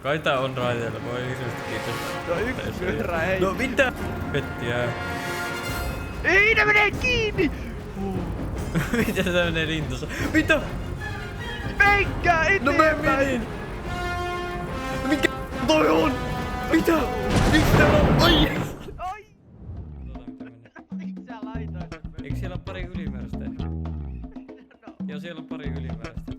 Kai tää on raiteilla, voi isosti kiitos. No yksi pyörä ei. No mitä? Pettiä. Ei, ne menee kiinni! Mitä tää menee lintussa? Mitä? Menkää eteenpäin! No mä menin! Mikä toi on? Mitä? Miksi täällä on? Ai! Ai! Miksi sä laitoit sen? Eikö siellä ole pari ylimääräistä ehkä? No. Joo, siellä on pari ylimääräistä.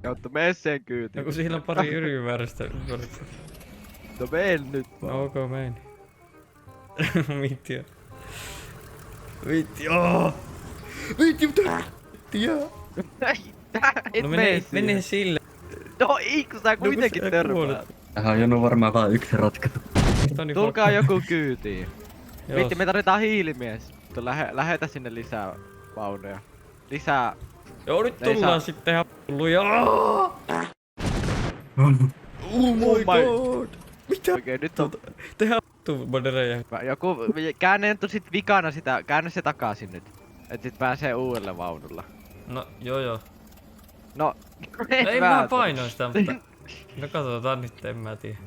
Jotta mene sen kyytiin. No kun siellä on pari ylimääräistä. No meen nyt vaan. No ok, meni. Vitti. Vitti, ooo! Vitti, mitä? Tiedä. Et No mene sille. No ei, kun sä kuitenkin törmäät. Tähän on Jonu varmaan vaan yksi ratkaisu. Tulkaa joku kyytiin. Joo. Vitti, me tarvitaan hiilimies. Lähetä sinne lisää vaunuja. Lisää. Joo, nyt Ei tullaan saa. sitten ihan hulluja. Oh my god! Mitä? Okei, nyt on. Tehdään modereja. Joku käännetty sit vikana sitä. Käännä se takaisin nyt. Et sit pääsee uudelle vaunulla. No, joo. No, Ei mä painoin sitä, mutta... No katsotaan nyt, en mä tiedä.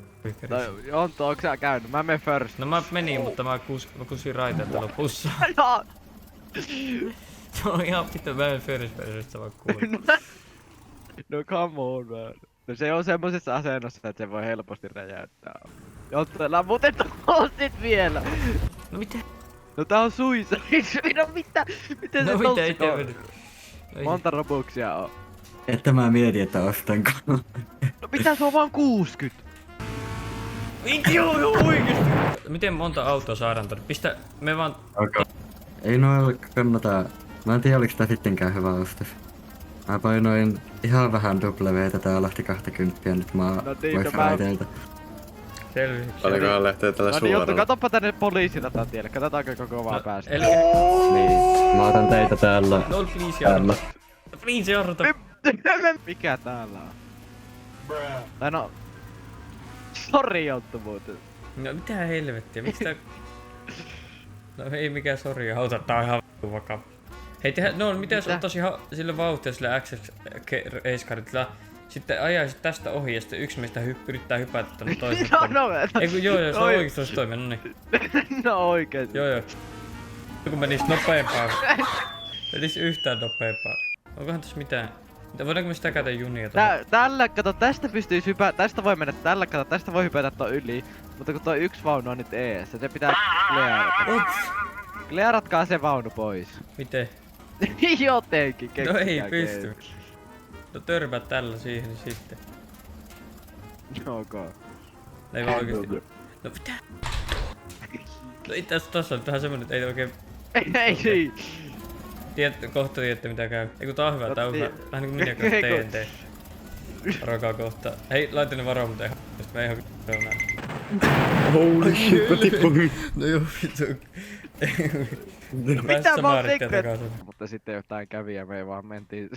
No, Jonttu, onks sä käynyt? Mä menen first. No mä menin, mutta mä kusin raiteelta lopussa. No! Se on ihan pitää, mä en first personista vaan kuulin. No come on, man. No se on semmosessa asennossa, että se voi helposti räjäyttää. Jonttu, älä muuten sit vielä. No mitä? No tää on suicide. No mitä? Miten se No mitä, ei tossi on? mennyt. Monta robuxia on? Että mä mietin, että ostanko. No mitä se on vaan 60? Joo, oikeesti. Miten monta autoa saadaan tonne? Pistä, me vaan... Okay. Ei kannata. Mä en tiedä, oliks tää sittenkään hyvä ostos. Mä painoin ihan vähän W:tä, tää lähti 20 nyt mä No niin, pois no mä- raiteilta. Selvisi. Paljonkohan lähtee tällä No niin, Jonttu, suoralla? katoppa tänne poliisilla tää tielle. Katsotaanko koko vaan pääsee. Eli... Niin, mä otan teitä täällä. No please Täällä. jarruta. Please jarruta. Mikä täällä on? Tai no... Sori Jonttu muuten. No mitä helvettiä, miksi tää... No ei mikään sori auta, tää on ihan v***u vakava. Hei no mitäs ottaisi ihan sille vauhtia sille XX-eiskarilla. Sitten ajaisit tästä ohi ja sitten yksi meistä yrittää hypätä tonne toiselle puolelle. No, Ei kun joo, se on oikeesti olisi toimia, no niin. no oikeesti. Joo. Kun menis nopeempaa. Menis yhtään nopeempaa. Onkohan tässä mitään? Voidaanko me sitä käytä junia tuohon? Tällä, kato, tästä pystyis tästä voi mennä tällä, kato, tästä voi hypätä ton yli. Mutta kun toi yksi vaunu on nyt eessä, se pitää klearata. Klearatkaa se vaunu pois. Miten? Jotenkin, No ei keksikää pysty. keino. No törmää tällä siihen niin sitten. Ok. Ei vaan oikeesti. No mitä? No ei tässä on tähän semmonen, että ei oikein... Ei niin. Kohta tiedätte mitä käy. Ei kun tää on hyvä, tää on hyvä. Vähän niinku minä kanssa TNT. Varokaa kohta. Hei, laitan ne varoa, mutta ihan mä ihan näin. Holy shit, mä tippuin. No joo, vittu. Mitä mä oon tekemään? takaisin. Mutta sitten jotain kävi ja me vaan mentiin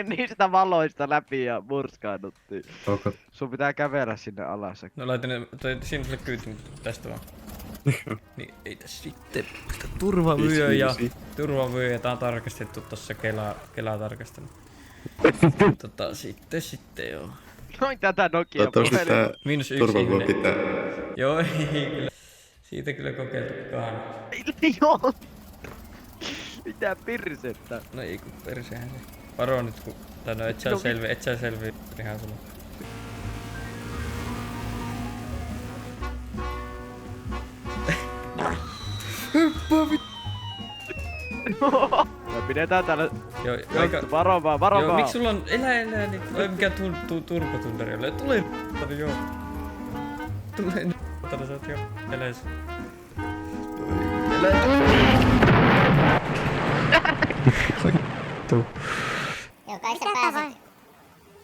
niistä valoista läpi ja murskaannuttiin. Koko. Sun pitää kävellä sinne alas. No laitan ne, siinä sulle kyyti tästä vaan. Niin ei tässä sitten turvavyö ja tää on tarkastettu tossa Kelaa tarkastanut. Sitten joo. Noin tätä Nokia Toivottavasti tää Miinus 1 turvavyö ihminen. pitää. Joo, ei kyllä. Siitä kyllä kokeiltu kahden. Joo. Mitä pirsettä? No ei kun persehän se. Varo nyt kun... Tai no et sä selvi ihan sama. Me pidetään täällä... Joo, aika... Jonttu, varo vaan. Joo, miksi sulla on... Elä, niin... Oi, mikä turbotunderi on? Tule n***tani, joo. Tule n***tani, sä oot jo eläis. Joo, kai sä pääset.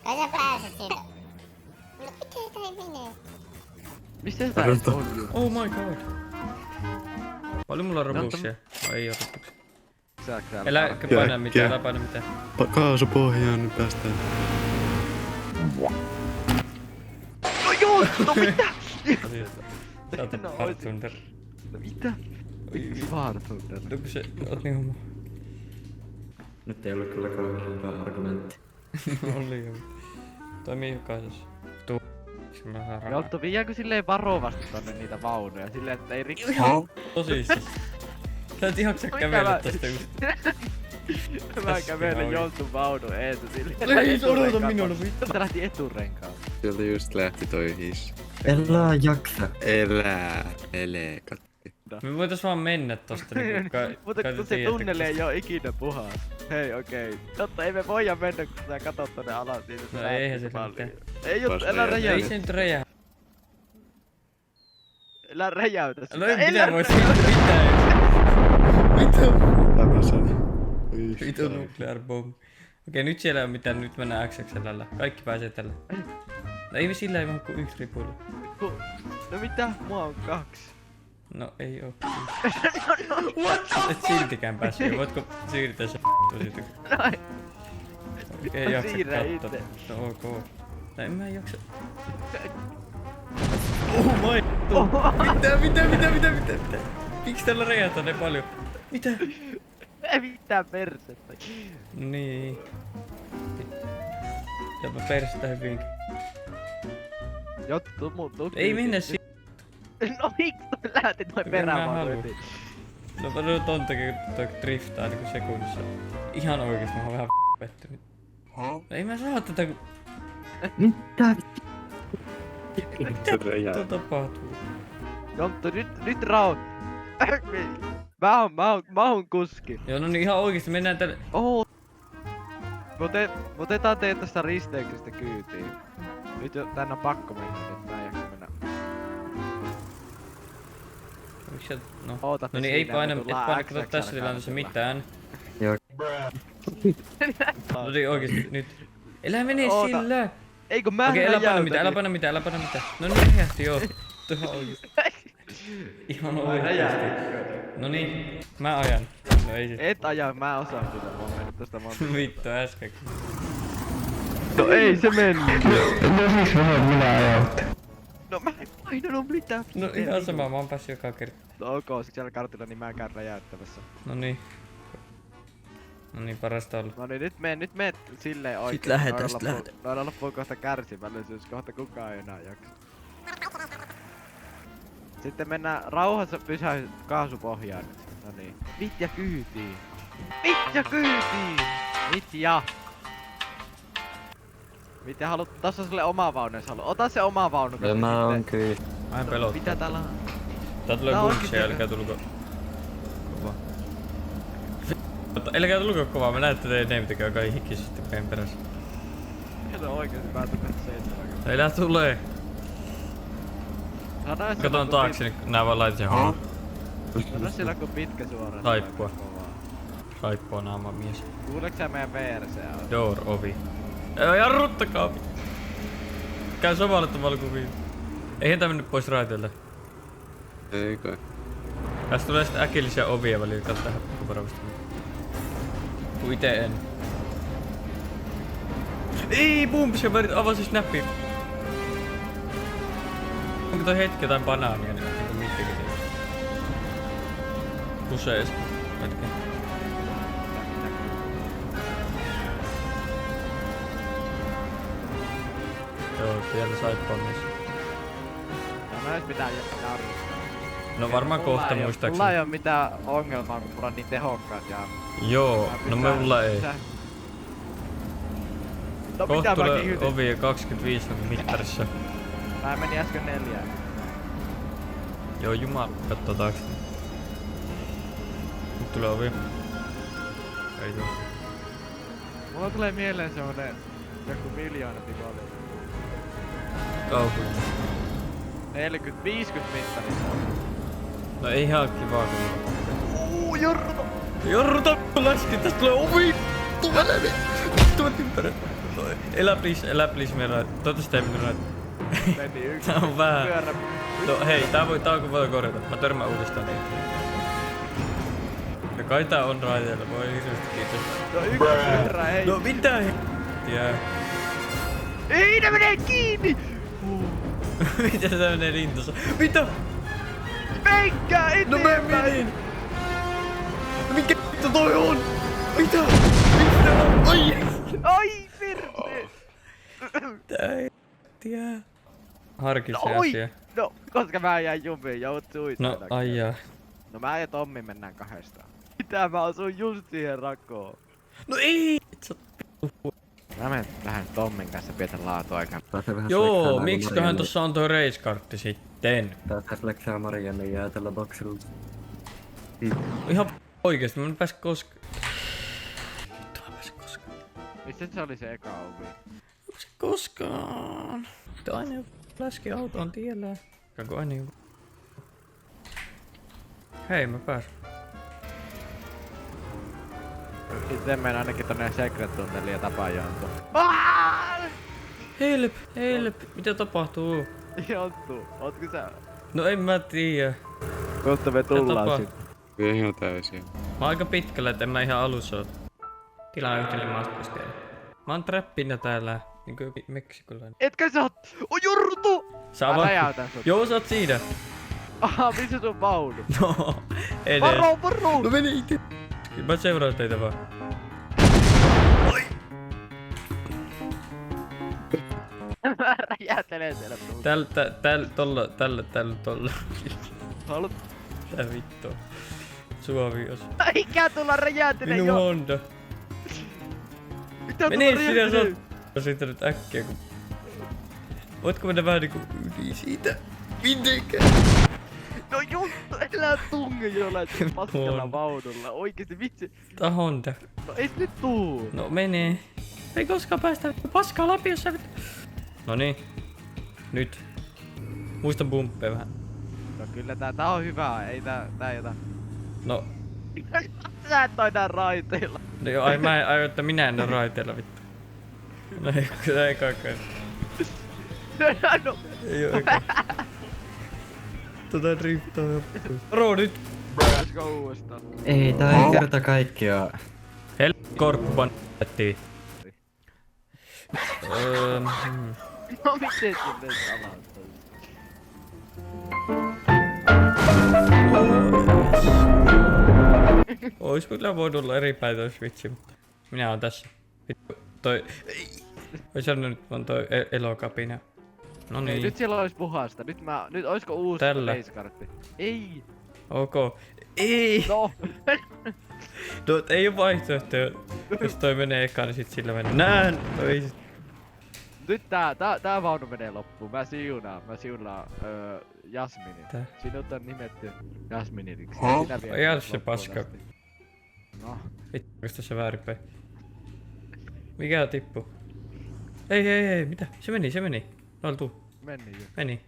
Kai sä pääset sinne. No miten tää ei mene? Mistä tää on? Oh my god. Paljon mulla on robuksia? Ei oo robuksia. Älä paina mitään, älä paina mitään. Kaasu pohjaan, niin päästään. No joo, no mitä? Sä oot Bartunder. No mitä? Miksi Bartunder? No kun se oot niin homo. Nyt ei ollut kyllä kauhean hyvä argumentti. Oli joo. Toimii jokaisessa. Tuu. Mä saan rahaa. Jonttu, viiäänkö silleen varovasti tonne niitä vaunuja? Silleen, että ei rikki. Tosissaan. Sä et jaksa kävellä tästä just. Mä kävelen Jontun vaunu eessä silleen. Ei se odota minua, no vittu. Se lähti eturenkaan. Sieltä just lähti toi hissi. Elää jaksa. Elee, katso. Me voitais vaan mennä tosta niinku Mutta kun se tunneli ei oo ikinä puhas. Hei okei. Totta ei me voida mennä kun sä katot tonne alas niin No eihän se mitään. Ei Jonttu, älä Ei räjäytä. se nyt räjää. Älä räjäytä sitä. No ei mitään voi siitä mitään. Vittu. Tämä sana. Vittu nuclear bomb. Okei nyt siellä ei oo mitään, nyt mennään XXL:llä. Kaikki pääsee tällä. No ei sillä ei mahdu kuin yksi ripuilla. No mitä? Mua on 2. No ei oo. Et siltikään päässyt. Voitko siirtää se siitä? Noin. Ei jaksa Siirrä katsoa. itse. No ok. No en mä jaksa. Oh my Mitä? Miksi tällä räjähtää ne paljon? Mitä? Ei mitään persettä. Niin. Jopa persettä hyvinkin. Jonttu, tuu. Ei mennä si... No miksi lähtit noin perään Mä vaan haluun. heti? No paljon ton takia toi driftaa niinku sekunnissa. Ihan oikeesti mä oon vähän pettynyt. No ei mä saa tätä kun... Mitä? Se räjää. Mitä tapahtuu? Jonttu, nyt raut. Mä oon kuski. Joo no niin ihan oikeesti mennään tälle... Oh. Me otetaan teet tästä risteyksestä kyytiin. Nyt jo tänne on pakko mennä, nyt mä en jaksa mennä. Miksi sä... No. Ootat No niin ei paina, et paina kato tässä tilanteessa mitään. Joo. No niin oikeesti nyt. Älä mene Oota. sillä! Ei kun mä Okei älä paina räjäytän. mitään, älä paina mitään. No niin räjähti joo. Ihan oikeesti. Ihan oikeesti. No niin, mä ajan. No ei sit. Et aja, mä osaan sitä, mä oon mennyt tästä monta. Vittu äsken. No ei se mennyt. No mä en painanut mitään. No ihan sama, mä oon päässyt joka kerta. No ok, sit siellä kartilla niin mä käyn räjäyttämässä. No niin. No niin, parasta olla. No niin, nyt meet silleen oikein. Sit lähetään, sit lähetään. Noilla loppuu kohta kärsivällisyys, kohta kukaan ei enää jaksa. Sitten mennään rauhassa kaasupohjaan. No niin. Vitja kyytiin. Vitja kyytiin! Vitja! Vitja haluat, tossa on sulle oma vaunu jos haluat. Ota se oma vaunu. koska Mä oon sitten- kyllä. Mä en pelottaa. Mitä täällä on? Tää tulee Tää on bunksia, oikein älkää tulko. Kova. Älkää tulko kovaa, mä näen, että te ne tekee aika hikisesti meidän perässä. Se on oikeesti päätä 7. Älä tulee! Katon taakse, niin nää vaan laitin sen homman. Sano sillä kun pitkä suora. Saippua. Saippua naama mies. Kuuleeko sä meidän VRC? Door, ovi. Jarruttakaa! Käy samalla tavalla kuin viime. Eihän tää mennyt pois raiteilta. Ei kai. Tässä tulee sitten äkillisiä ovia väliin, katsotaan varovasti. Kun ite en. Ei, boom, se avasi snappi. Onko toi hetki jotain banaania nyt? Niinku mittikin. Useesti. Hetken. Joo, siellä saippaa mies. No edes mitään jarrua. No varmaan kohta Mulla ei muistaakseni. oo mitään ongelmaa, kun mulla on niin tehokkaat ja... Joo, no mulla ei. No Kohta mitä mä tulee kiihdin? ovi 25 on mittarissa. Mä menin äsken 4. Joo, jumala, katsotaanko. tulee ovi. Ei tuu. Mulla tulee mieleen semmonen joku miljoona tipolle. Kaupunki. 40-50 mittarissa. No ei ihan kivaa kun Jarruta! Jarruta! Läski, tästä tulee ovi! Tuu älä nyt! Tuu ympärä! Elä please mennä. Toivottavasti ei mennyt Meni yksi. Tää on vähän. Pyörä. No hei, tää voi korjata. Mä törmään uudestaan niin. Ja kai tää on raiteilla, voi isosti kiitos. No yksi pyörä, ei. No mitä helvettiä? Ei, ne menee kiinni! Miten tää menee rintossa? Mitä? Menkää No eteenpäin! mä menin! Mikä vittu toi on? Mitä? Mitä? Ai! Ai, perse! Tää helvettiä. Harkitse No oi! asia. No, koska mä jäin jumiin, joudut suitsimaan. No ai jaa. No mä ja Tommi mennään kahdestaan. Mitä mä osun just siihen rakoon? No ei! Mä menen vähän Tommin kanssa pietä laatuaikaa. Pääsee vähän Joo, fleksaamaan, miksiköhän Marianne- tossa on toi racekartti sitten? Pääsee fleksaamaan Marianne jäätellä boksilla. Ihan oikeesti, mä en pääs koskaan. Vittu mä pääs koskaan. Missä se oli se eka ovi? Onko se koskaan? Vittu aina joku läski autoon tiellä. Kako aina joku. Hei mä pääs. Sitten menen ainakin tonne Secret-tunneliin ja tapaan Jonttu. Help! Mitä tapahtuu? Jonttu, ootko sä? No en mä tiedä. Kohta me tullaan tapaa? sinne. Kyllä ihan täysin. Mä oon aika pitkällä, et en mä ihan alussa oo. Tilaa yhtenä maastopisteellä. Mä oon trappina täällä, niinkö joku meksikolainen. Etkö sä oot? O Jurtu! Sä Mä avaat- räjäytän sut. Joo, sä oot siinä. Aha, missä sun vaunu? No, edes. Varo! No meni ite. Mä seuraan teitä vaan. Mä räjäytelen siellä sun. Tällä. Haluat? Tää vittu. Suovios. Eikä tulla räjäytelen Minun jo! Honda. Mitä Mene tulla sinä, sä räjäytelen? oot siitä nyt äkkiä kun... Voitko mennä vähän niinku yli siitä? Mitenkään? No Juttu, elää tunge jollain sun paskalla On. vaunulla. Oikeesti vitsi. Tää Honda. No ei se nyt tuu. No menee. Ei koskaan päästä paskaa läpi, jos sä vittu. Noniin. Nyt. Muista bumppeja vähän. No kyllä tää on hyvä. Ei tää ei ota. No, Sä et oo enää raiteilla. no joo, ai että minä en oo raiteilla vittu. No ei kaikkea. No. Ei oo eikä. Driftaa jo. Ro nyt! Let's go uudestaan. Ei, tää ei kerta kaikkiaan. Korppan jättiin. No miten se nyt alas? Ois kyllä voinut olla eri päin tois vitsi, mutta minä oon tässä. Vittu, toi... Ois sanonut nyt on toi elokapina. No Ei, niin, nyt siellä ois puhasta. Nyt oisko uusi Tällä. reiskartti? Ei. ok. Ei! No. No ei oo vaihtoehtoja. Jos toi menee ekaan, niin sit sillä menee. Nään! No ei sit. Nyt tää vaunu menee loppuun. Mä siunaan Jasminin. Tää? Sinut on nimetty Jasminiksi. Ai jää se paska. No. Vittu, onks tässä väärinpäin? Mikä tippu? Ei, mitä? Se meni. No tuu. Meni jo. Meni.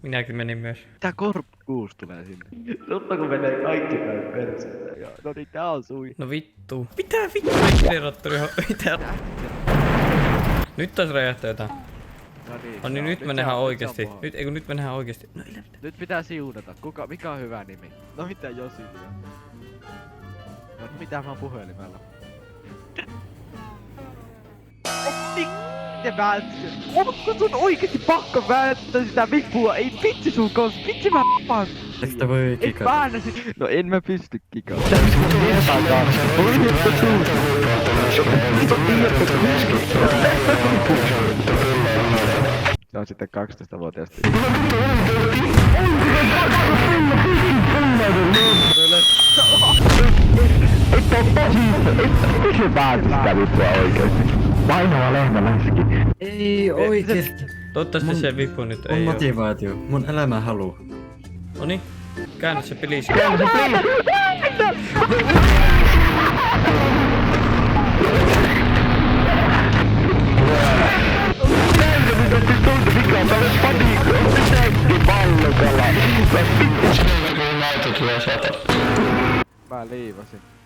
Minäkin menin myös. Tää korppuus tulee sinne. Totta kun menee kaikki päin perseelle. No niin tää on sui. No vittu. Mitä vittu? Generattori on... Mitä? Nyt taas räjähtää jotain. No niin, nyt mennään oikeesti. Nyt mennään oikeesti. No ei mitään. Nyt pitää siunata. Mikä on hyvä nimi? No mitä Josilia? No mitä mä oon puhelimella? Miten välttyy? Onko sun oikeesti pakko välttää sitä vipua? Ei vitsi sun kanssa, vitsi mä vaan! Eikö sitä voi Et kikata? väännä sit. No en mä pysty kikaamaan. Se on sitten 12-vuotiaasti. Ei oikeesti. Toivottavasti se vipu nyt Mun ei oo. motivaatio, mun elämän halu. Noniin. Käännä se please. Mä liivasin.